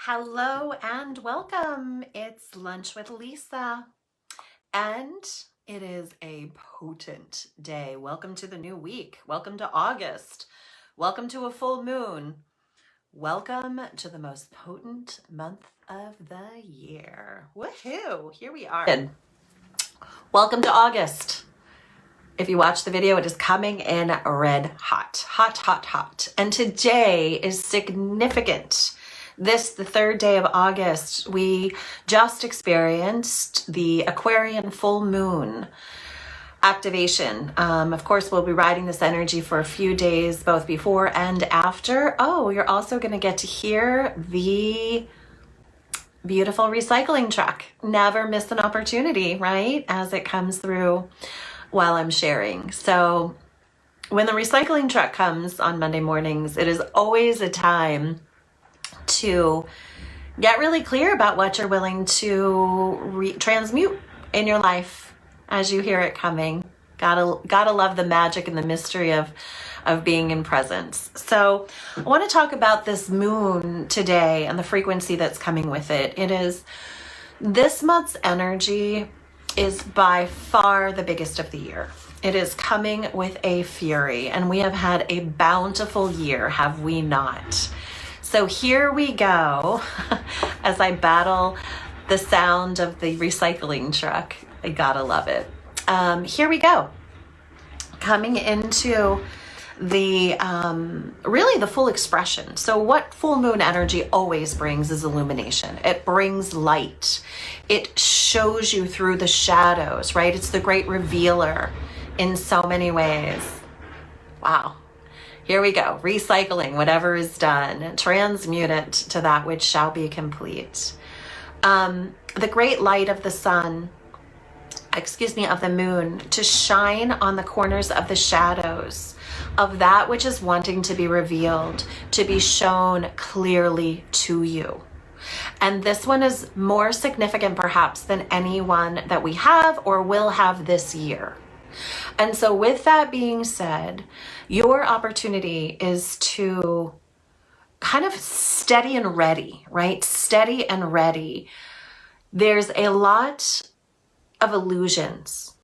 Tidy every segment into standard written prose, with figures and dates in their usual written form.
Hello and welcome. It's Lunch with Lisa, and it is a potent day. Welcome to the new week. Welcome to August. Welcome to a full moon. Welcome to the most potent month of the year. Woohoo! Here we are. Welcome to August. If you watch the video, it is coming in red hot, hot, hot, hot. And today is significant. The third day of August, we just experienced the Aquarian full moon activation. Of course, we'll be riding this energy for a few days, both before and after. Oh, you're also going to get to hear the beautiful recycling truck. Never miss an opportunity, right? As it comes through while I'm sharing. So when the recycling truck comes on Monday mornings, it is always a time to get really clear about what you're willing to transmute in your life as you hear it coming. Gotta love the magic and the mystery of being in presence. So I want to talk about this moon today and the frequency that's coming with it. It is this month's energy is by far the biggest of the year. It is coming with a fury, and we have had a bountiful year, have we not? So here we go as I battle the sound of the recycling truck. I gotta love it. Here we go. Coming into the really the full expression. So what full moon energy always brings is illumination. It brings light. It shows you through the shadows, right? It's the great revealer in so many ways. Wow. Here we go. Recycling whatever is done. Transmute it to that which shall be complete. The great light of the sun, of the moon, to shine on the corners of the shadows of that which is wanting to be revealed, to be shown clearly to you. And this one is more significant perhaps than any one that we have or will have this year. And so with that being said, your opportunity is to kind of steady and ready, right? Steady and ready. There's a lot of illusions,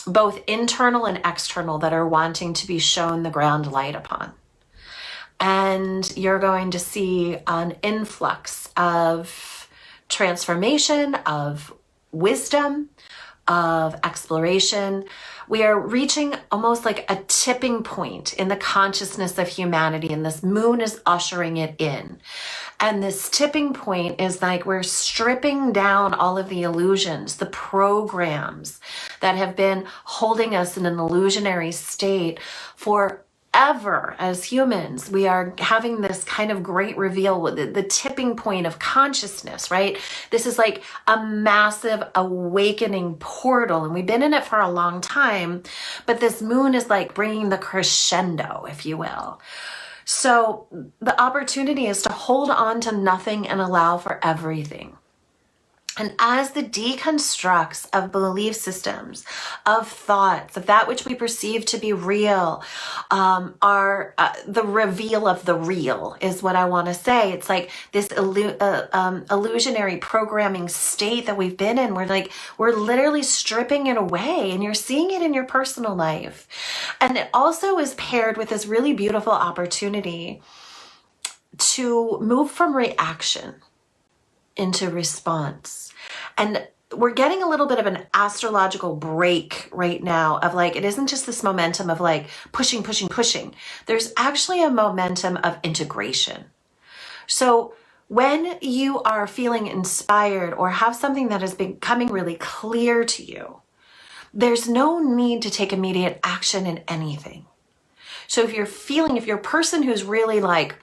both internal and external, that are wanting to be shown the ground light upon. And you're going to see an influx of transformation, of wisdom, of exploration. We are reaching almost like a tipping point in the consciousness of humanity, and this moon is ushering it in. And this tipping point is like we're stripping down all of the illusions, the programs that have been holding us in an illusionary state forever. As humans, we are having this kind of great reveal with the tipping point of consciousness, right? This is like a massive awakening portal, and we've been in it for a long time, but this moon is like bringing the crescendo, if you will. So the opportunity is to hold on to nothing and allow for everything. And as the deconstructs of belief systems, of thoughts, of that which we perceive to be real, are the reveal of the real is what I want to say. It's like this illusionary programming state that we've been in. We're literally stripping it away, and you're seeing it in your personal life. And it also is paired with this really beautiful opportunity to move from reaction into response. And we're getting a little bit of an astrological break right now of like, it isn't just this momentum of like pushing. There's actually a momentum of integration. So when you are feeling inspired or have something that is becoming really clear to you, there's no need to take immediate action in anything. So if you're a person who's really like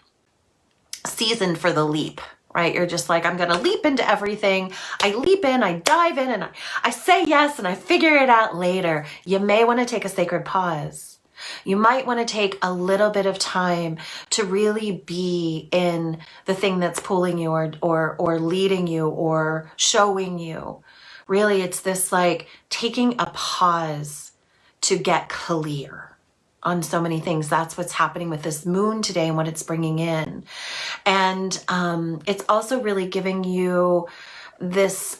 seasoned for the leap, right? You're just like, I'm going to leap into everything. I leap in, I dive in, and I say yes, and I figure it out later. You may want to take a sacred pause. You might want to take a little bit of time to really be in the thing that's pulling you or leading you or showing you. Really, it's this like taking a pause to get clear. on so many things. That's what's happening with this moon today and what it's bringing in. And it's also really giving you this,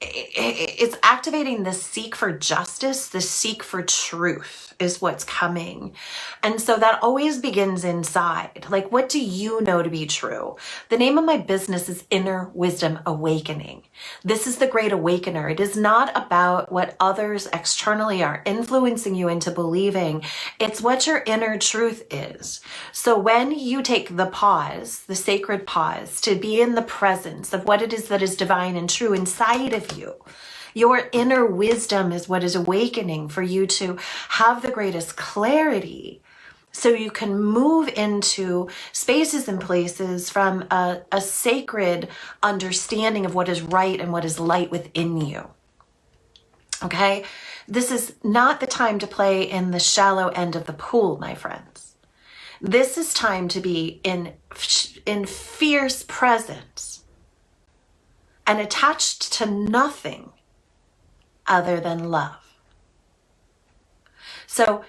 it's activating the seek for justice, the seek for truth is what's coming. And so that always begins inside. Like, what do you know to be true? The name of my business is Inner Wisdom Awakening. This is the Great Awakener. It is not about what others externally are influencing you into believing. It's what your inner truth is. So when you take the pause, the sacred pause, to be in the presence of what it is that is divine and true inside of you, your inner wisdom is what is awakening for you to have the greatest clarity so you can move into spaces and places from a sacred understanding of what is right and what is light within you. Okay? This is not the time to play in the shallow end of the pool, my friends. This is time to be in fierce presence and attached to nothing other than love. So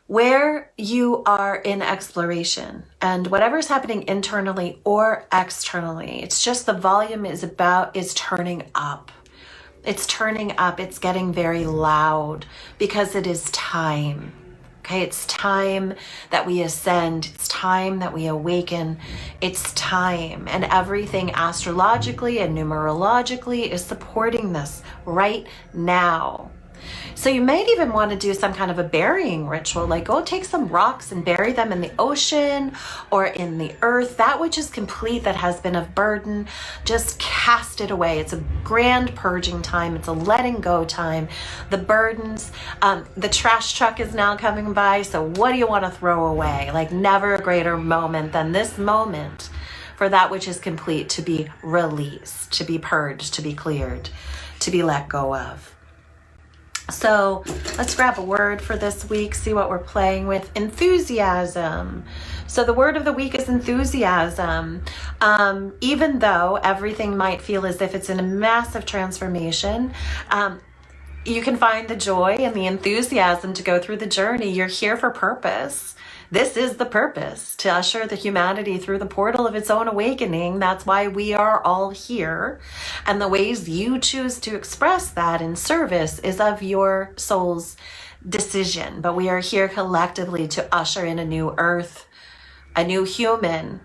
where you are in exploration and whatever's happening internally or externally, it's just the volume is turning up. It's turning up. It's getting very loud because it is time. Okay, it's time that we ascend. It's time that we awaken. It's time. And everything astrologically and numerologically is supporting this right now. So you might even want to do some kind of a burying ritual, like go take some rocks and bury them in the ocean or in the earth. That which is complete, that has been of burden, just cast it away. It's a grand purging time. It's a letting go time. The burdens, the trash truck is now coming by. So what do you want to throw away? Like never a greater moment than this moment for that which is complete to be released, to be purged, to be cleared, to be let go of. So let's grab a word for this week, see what we're playing with. Enthusiasm. So the word of the week is enthusiasm. Even though everything might feel as if it's in a massive transformation, you can find the joy and the enthusiasm to go through the journey. You're here for purpose. This is the purpose, to usher the humanity through the portal of its own awakening. That's why we are all here. And the ways you choose to express that in service is of your soul's decision. But we are here collectively to usher in a new earth, a new human,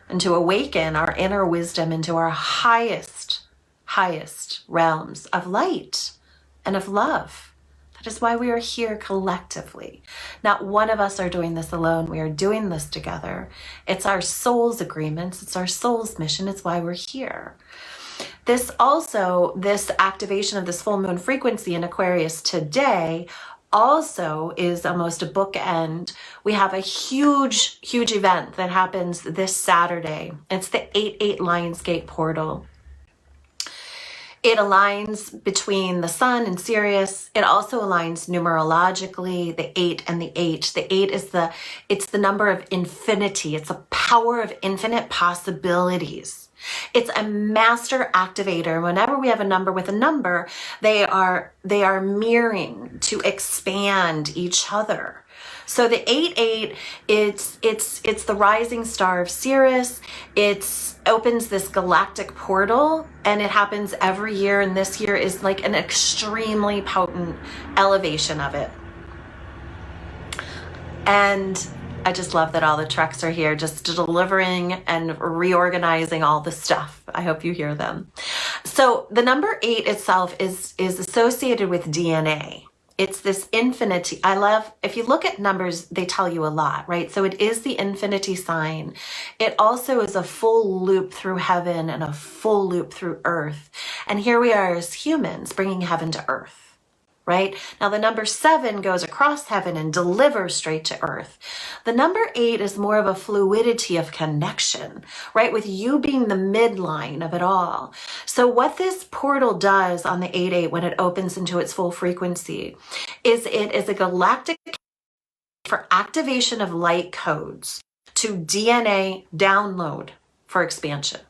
and to awaken our inner wisdom into our highest realms of light and of love. That is why we are here collectively. Not one of us are doing this alone. We are doing this together. It's our soul's agreements. It's our soul's mission. It's why we're here. This activation of this full moon frequency in Aquarius today also is almost a bookend. We have a huge event that happens this Saturday. It's the 8/8 Lionsgate portal. It aligns between the sun and Sirius. It also aligns numerologically, the 8 and the 8. The 8 is it's the number of infinity. It's a power of infinite possibilities. It's a master activator. Whenever we have a number with a number, they are mirroring to expand each other. So the 8/8, it's the rising star of Sirius. It opens this galactic portal, and it happens every year. And this year is like an extremely potent elevation of it. And I just love that all the trucks are here, just delivering and reorganizing all the stuff. I hope you hear them. So the number 8 itself is associated with DNA. It's this infinity. I love, if you look at numbers, they tell you a lot, right? So it is the infinity sign. It also is a full loop through heaven and a full loop through earth. And here we are as humans bringing heaven to earth, right? Now the number 7 goes across heaven and delivers straight to earth. The number 8 is more of a fluidity of connection, right? With you being the midline of it all. So what this portal does on the 8/8 when it opens into its full frequency is it is a galactic for activation of light codes to DNA download for expansion.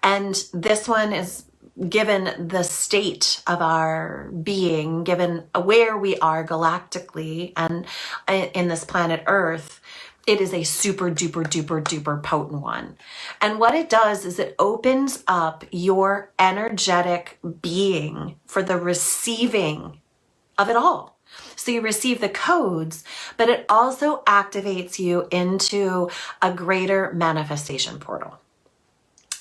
And this one is given the state of our being, given where we are galactically and in this planet Earth, it is a super duper duper duper potent one. And what it does is it opens up your energetic being for the receiving of it all. So you receive the codes, but it also activates you into a greater manifestation portal.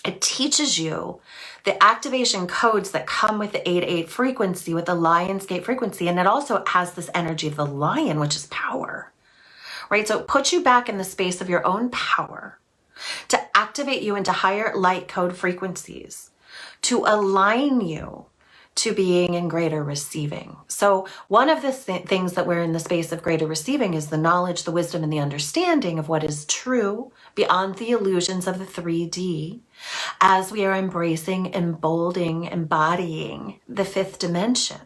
It teaches you the activation codes that come with the 8-8 frequency, with the Lionsgate frequency, and it also has this energy of the lion, which is power, right? So it puts you back in the space of your own power to activate you into higher light code frequencies, to align you to being in greater receiving. So one of the things that we're in the space of greater receiving is the knowledge, the wisdom, and the understanding of what is true beyond the illusions of the 3D, as we are embracing, embodying the fifth dimension,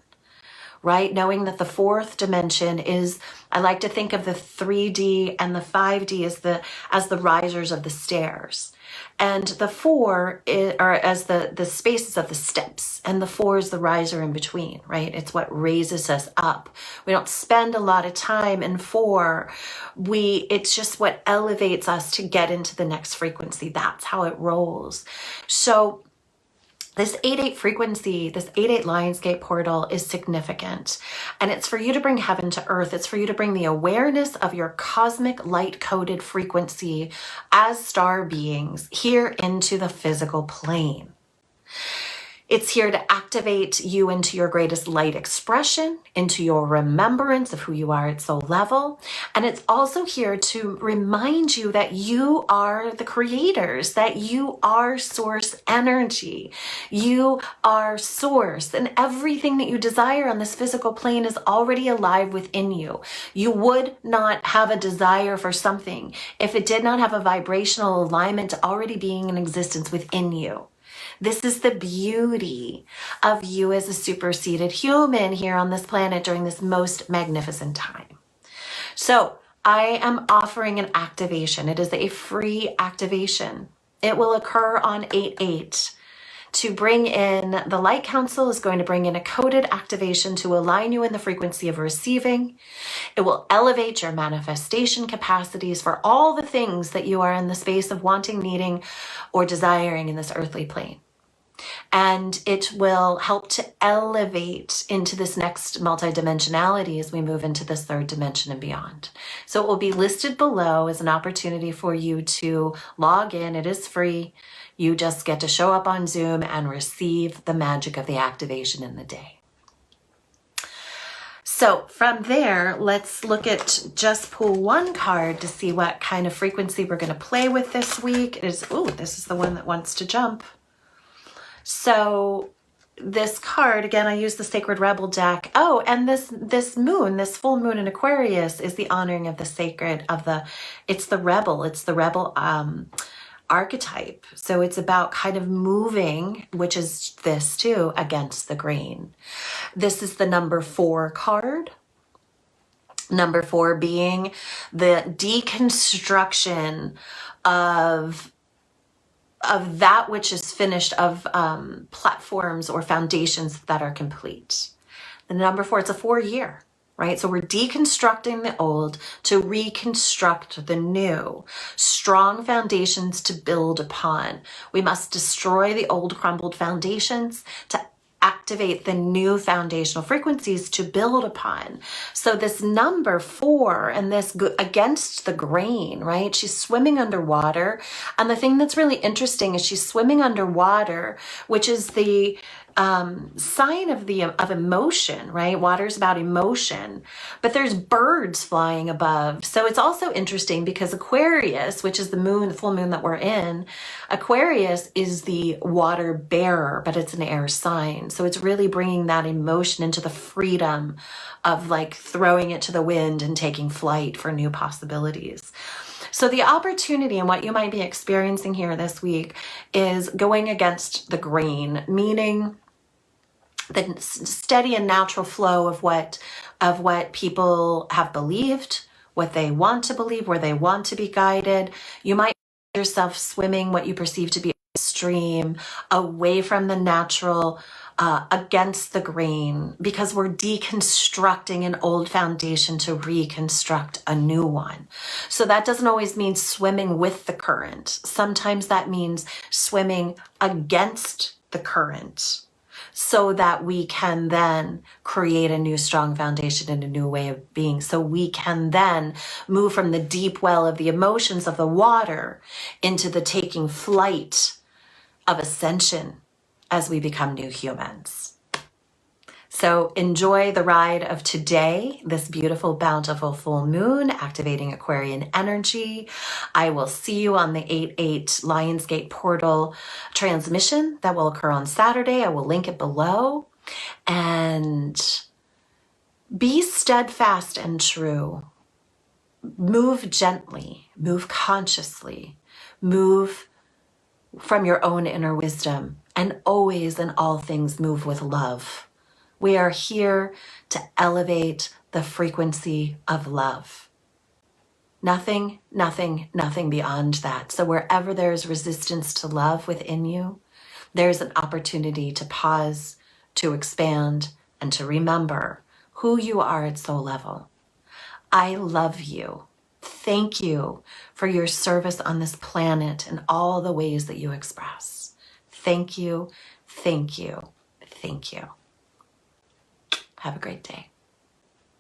right? Knowing that the fourth dimension is, I like to think of the 3D and the 5D as the risers of the stairs. And the 4 are as the spaces of the steps, and the 4 is the riser in between, right? It's what raises us up. We don't spend a lot of time in 4. It's just what elevates us to get into the next frequency. That's how it rolls. So this 8-8 frequency, this 8-8 Lionsgate portal is significant. And it's for you to bring heaven to earth. It's for you to bring the awareness of your cosmic light-coded frequency as star beings here into the physical plane. It's here to activate you into your greatest light expression, into your remembrance of who you are at soul level. And it's also here to remind you that you are the creators, that you are source energy. You are source, and everything that you desire on this physical plane is already alive within you. You would not have a desire for something if it did not have a vibrational alignment to already being in existence within you. This is the beauty of you as a superseded human here on this planet during this most magnificent time. So I am offering an activation. It is a free activation. It will occur on 8-8. To bring in, the Light Council is going to bring in a coded activation to align you in the frequency of receiving. It will elevate your manifestation capacities for all the things that you are in the space of wanting, needing, or desiring in this earthly plane. And it will help to elevate into this next multidimensionality as we move into this third dimension and beyond. So it will be listed below as an opportunity for you to log in. It is free. You just get to show up on Zoom and receive the magic of the activation in the day. So from there, let's look at just pull one card to see what kind of frequency we're going to play with this week. This is the one that wants to jump. So this card, again, I use the Sacred Rebel deck. Oh, and this moon, this full moon in Aquarius is the honoring of the sacred, it's the rebel archetype. So it's about kind of moving, which is this too, against the grain. This is the number 4 card. Number 4 being the deconstruction of that which is finished, of platforms or foundations that are complete. The number 4, it's a 4-year, right? So we're deconstructing the old to reconstruct the new. Strong foundations to build upon. We must destroy the old crumbled foundations to activate the new foundational frequencies to build upon. So this number 4 and this against the grain, right? She's swimming underwater. And the thing that's really interesting is she's swimming underwater, which is the sign of emotion, right? Water's about emotion, but there's birds flying above. So it's also interesting because Aquarius, which is the full moon that we're in, Aquarius is the water bearer, but it's an air sign. So it's really bringing that emotion into the freedom of like throwing it to the wind and taking flight for new possibilities. So the opportunity and what you might be experiencing here this week is going against the grain, meaning the steady and natural flow of what people have believed, what they want to believe, where they want to be guided. You might find yourself swimming what you perceive to be stream, away from the natural, against the grain, because we're deconstructing an old foundation to reconstruct a new one. So that doesn't always mean swimming with the current. Sometimes that means swimming against the current so that we can then create a new strong foundation and a new way of being. So we can then move from the deep well of the emotions of the water into the taking flight of ascension as we become new humans. So enjoy the ride of today, this beautiful, bountiful full moon, activating Aquarian energy. I will see you on the 8/8 Lionsgate portal transmission that will occur on Saturday. I will link it below. And be steadfast and true. Move gently, move consciously, move from your own inner wisdom, and always in all things move with love. We are here to elevate the frequency of love. Nothing, nothing, nothing beyond that. So wherever there's resistance to love within you, there's an opportunity to pause, to expand, and to remember who you are at soul level. I love you. Thank you for your service on this planet and all the ways that you express. Thank you, thank you, thank you. Have a great day.